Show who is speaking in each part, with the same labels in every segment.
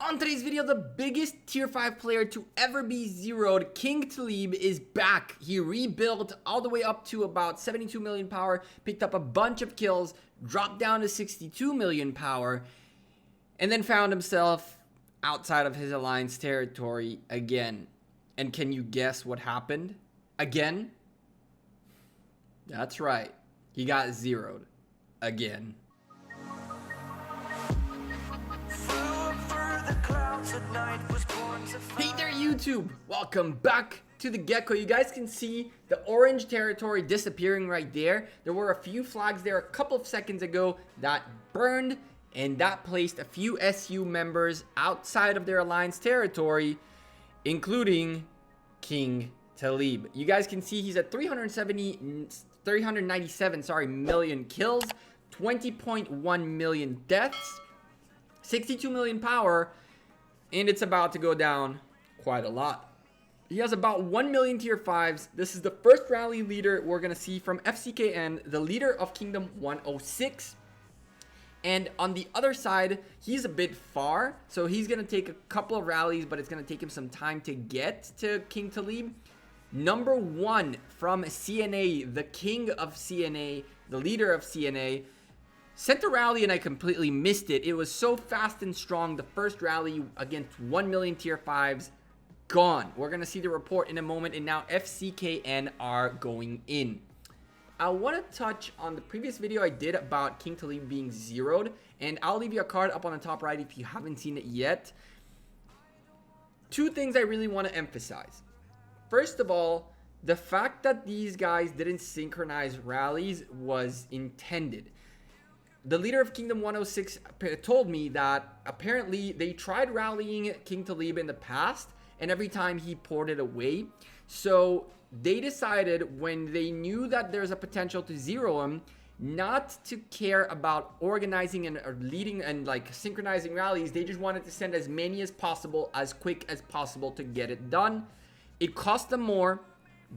Speaker 1: On today's video, the biggest tier 5 player to ever be zeroed, King Talib, is back. He rebuilt all the way up to about 72 million power, picked up a bunch of kills, dropped down to 62 million power, and then found himself outside of his alliance territory again. And can you guess what happened? Again? That's right. He got zeroed. Again. Hey there YouTube! Welcome back to the Gekko. You guys can see the orange territory disappearing right there. There were a few flags there a couple of seconds ago that burned, and that placed a few SU members outside of their alliance territory, including King Talib. You guys can see he's at 397 million kills, 20.1 million deaths, 62 million power, and it's about to go down quite a lot. He has about 1 million tier 5s. This is the first rally leader we're going to see from FCKN, the leader of Kingdom 106. And on the other side, he's a bit far, so he's going to take a couple of rallies, but it's going to take him some time to get to King Talib. Number 1 from CNA, the king of CNA, the leader of CNA, sent a rally and I completely missed it. It was so fast and strong. The first rally against 1 million tier 5s, gone. We're going to see the report in a moment, and now FCKN are going in. I want to touch on the previous video I did about King Talib being zeroed, and I'll leave you a card up on the top right if you haven't seen it yet. Two things I really want to emphasize. First of all, the fact that these guys didn't synchronize rallies was intended. The leader of Kingdom 106 told me that apparently they tried rallying King Talib in the past, and every time he ported away. So they decided, when they knew that there's a potential to zero him, not to care about organizing and leading and like synchronizing rallies. They just wanted to send as many as possible, as quick as possible to get it done. It cost them more,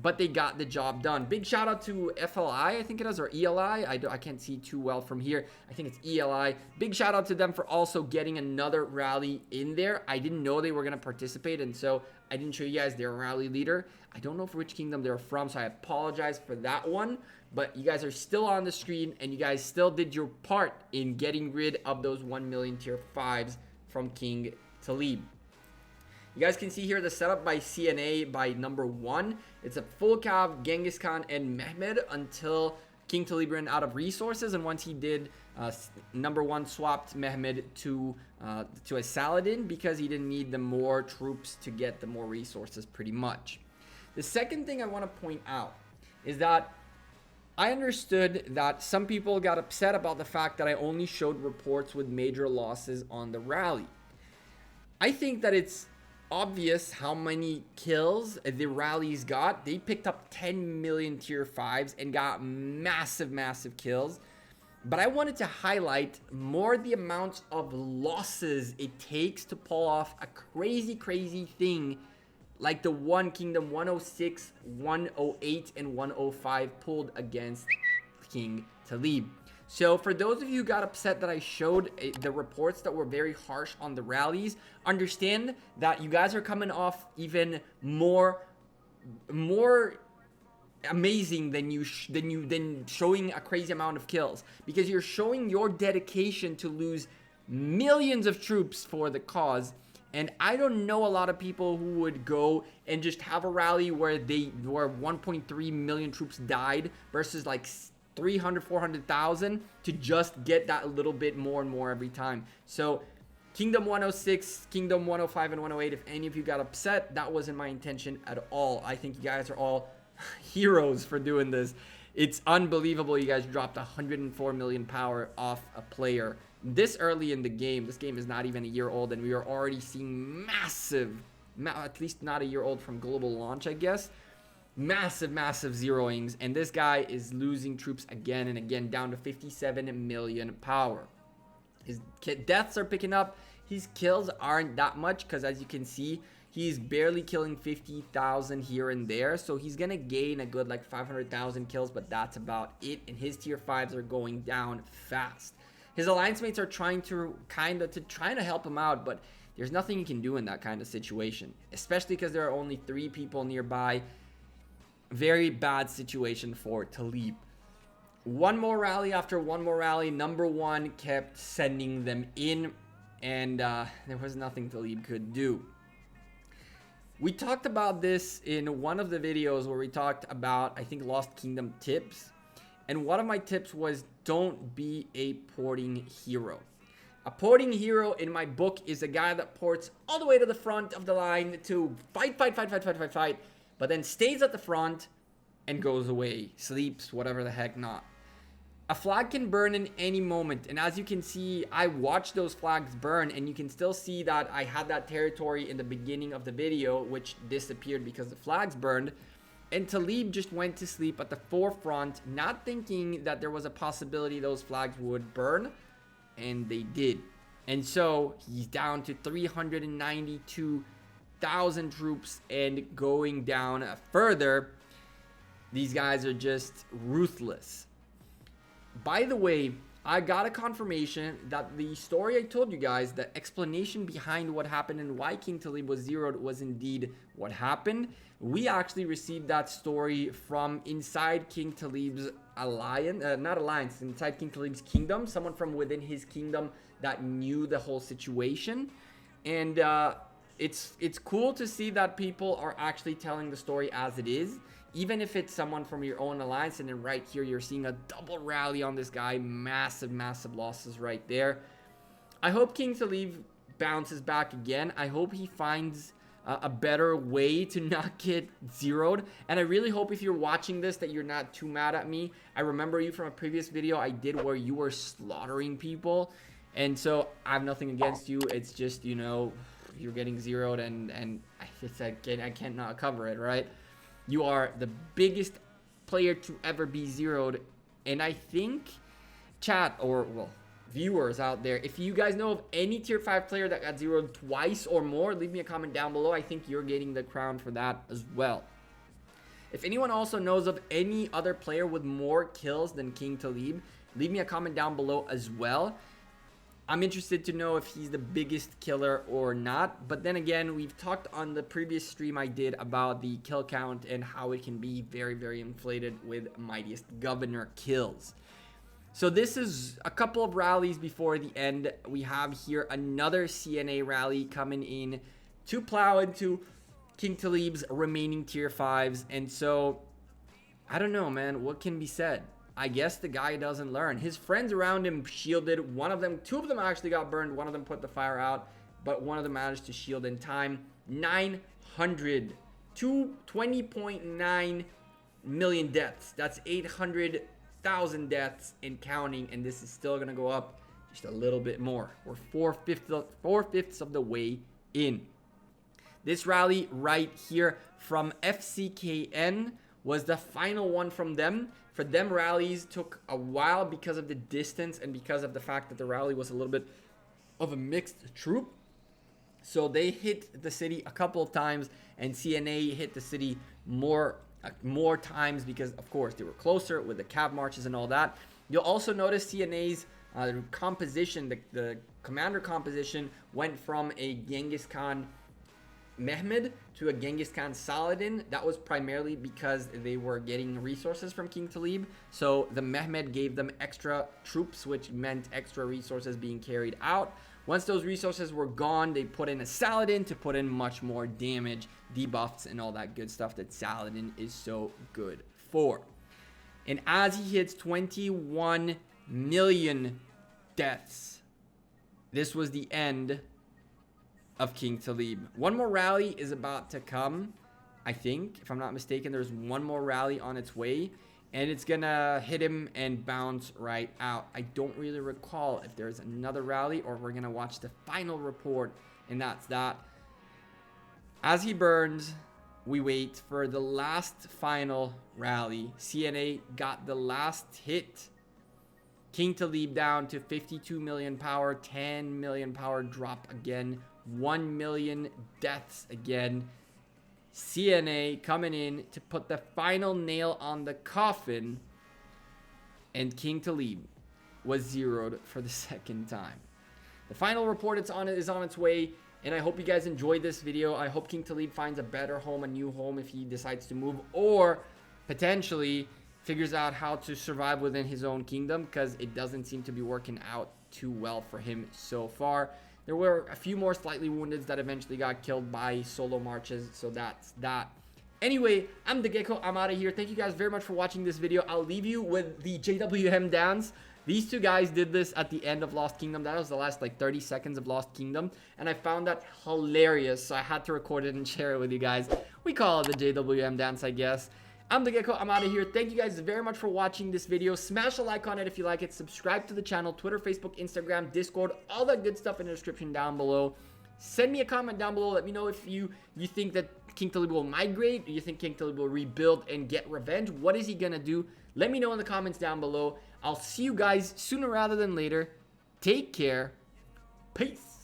Speaker 1: but they got the job done. Big shout out to FLI, I think it is, or ELI. I can't see too well from here. I think it's ELI. Big shout out to them for also getting another rally in there. I didn't know they were going to participate, and so I didn't show you guys their rally leader. I don't know for which kingdom they're from, so I apologize for that one. But you guys are still on the screen, and you guys still did your part in getting rid of those 1 million tier 5s from King Talib. You guys can see here the setup by CNA by number 1. It's a full cav, Genghis Khan, and Mehmed until King Talib ran out of resources. And once he did, number 1 swapped Mehmed to a Saladin because he didn't need the more troops to get the more resources pretty much. The second thing I want to point out is that I understood that some people got upset about the fact that I only showed reports with major losses on the rally. I think that it's obvious how many kills the rallies got. They picked up 10 million tier 5s and got massive kills. But I wanted to highlight more the amount of losses it takes to pull off a crazy thing like the one Kingdom 106, 108, and 105 pulled against King Talib. So for those of you who got upset that I showed the reports that were very harsh on the rallies, understand that you guys are coming off even more amazing than showing a crazy amount of kills, because you're showing your dedication to lose millions of troops for the cause. And I don't know a lot of people who would go and just have a rally where 1.3 million troops died versus like 300, 400,000 to just get that little bit more and more every time. So Kingdom 106, Kingdom 105, and 108, if any of you got upset, that wasn't my intention at all. I think you guys are all heroes for doing this. It's unbelievable you guys dropped 104 million power off a player this early in the game. This game is not even a year old, and we are already seeing massive, at least not a year old from global launch, I guess, massive zeroings, and this guy is losing troops again and again, down to 57 million power. His deaths are picking up. His kills aren't that much because, as you can see, he's barely killing 50,000 here and there, so he's gonna gain a good like 500,000 kills, but that's about it. And his tier 5s are going down fast. His alliance mates are trying to help him out, but there's nothing you can do in that kind of situation, especially because there are only 3 people nearby. Very bad situation for Talib. One more rally after one more rally. Number 1 kept sending them in, and there was nothing Talib could do. We talked about this in one of the videos where we talked about, I think, Lost Kingdom tips. And one of my tips was, don't be a porting hero. A porting hero in my book is a guy that ports all the way to the front of the line to fight, but then stays at the front and goes away, sleeps, whatever the heck not. A flag can burn in any moment, and as you can see, I watched those flags burn, and you can still see that I had that territory in the beginning of the video, which disappeared because the flags burned, and Talib just went to sleep at the forefront, not thinking that there was a possibility those flags would burn, and they did. And so he's down to 392,000 troops and going down further. These guys are just ruthless. By the way, I got a confirmation that the story I told you guys, the explanation behind what happened and why King Talib was zeroed was indeed what happened. We actually received that story from inside King Talib's inside King Talib's kingdom. Someone from within his kingdom that knew the whole situation. And it's cool to see that people are actually telling the story as it is. Even if it's someone from your own alliance, and then right here you're seeing a double rally on this guy. Massive losses right there. I hope King Talib bounces back again. I hope he finds a better way to not get zeroed. And I really hope if you're watching this that you're not too mad at me. I remember you from a previous video I did where you were slaughtering people. And so I have nothing against you. It's just, you know, you're getting zeroed and I cannot cover it, right? You are the biggest player to ever be zeroed. And I think chat or, well, viewers out there, if you guys know of any tier 5 player that got zeroed twice or more, leave me a comment down below. I think you're getting the crown for that as well. If anyone also knows of any other player with more kills than King Talib, leave me a comment down below as well. I'm interested to know if he's the biggest killer or not. But then again, we've talked on the previous stream I did about the kill count and how it can be very inflated with Mightiest Governor kills. So this is a couple of rallies before the end. We have here another CNA rally coming in to plow into King Talib's remaining tier 5s. And so, I don't know, man. What can be said? I guess the guy doesn't learn. His friends around him shielded. Two of them actually got burned. One of them put the fire out, but one of them managed to shield in time. 900 to 20.9 million deaths. That's 800,000 deaths and counting, and this is still gonna go up just a little bit more. We're four-fifths of the way in. This rally right here from FCKN was the final one from them. For them, rallies took a while because of the distance and because of the fact that the rally was a little bit of a mixed troop. So they hit the city a couple of times, and CNA hit the city more times because, of course, they were closer with the cav marches and all that. You'll also notice CNA's composition, the commander composition, went from a Genghis Khan Mehmed to a Genghis Khan Saladin. That was primarily because they were getting resources from King Talib. So the Mehmed gave them extra troops, which meant extra resources being carried out. Once those resources were gone, they put in a Saladin to put in much more damage, debuffs, and all that good stuff that Saladin is so good for. And as he hits 21 million deaths, this was the end of King Talib. One more rally is about to come, I think. If I'm not mistaken, there's one more rally on its way, and it's gonna hit him and bounce right out. I don't really recall if there's another rally or if we're gonna watch the final report, and that's that. As he burns, we wait for the last final rally. CNA got the last hit. King Talib down to 52 million power, 10 million power drop again, 1 million deaths again. CNA coming in to put the final nail on the coffin, and King Talib was zeroed for the second time. The final report is on its way, And I hope you guys enjoyed this video. I hope King Talib finds a better home, a new home if he decides to move, or potentially figures out how to survive within his own kingdom, because it doesn't seem to be working out too well for him so far. There were a few more slightly wounded that eventually got killed by solo marches, so that's that. Anyway, I'm the Gekko. I'm out of here. Thank you guys very much for watching this video. I'll leave you with the JWM dance. These two guys did this at the end of Lost Kingdom. That was the last like 30 seconds of Lost Kingdom, and I found that hilarious, so I had to record it and share it with you guys. We call it the JWM dance, I guess. I'm the Gekko. I'm out of here. Thank you guys very much for watching this video. Smash a like on it if you like it. Subscribe to the channel. Twitter, Facebook, Instagram, Discord, all that good stuff in the description down below. Send me a comment down below. Let me know if you think that King Talib will migrate. Do you think King Talib will rebuild and get revenge? What is he gonna do? Let me know in the comments down below. I'll see you guys sooner rather than later. Take care. Peace.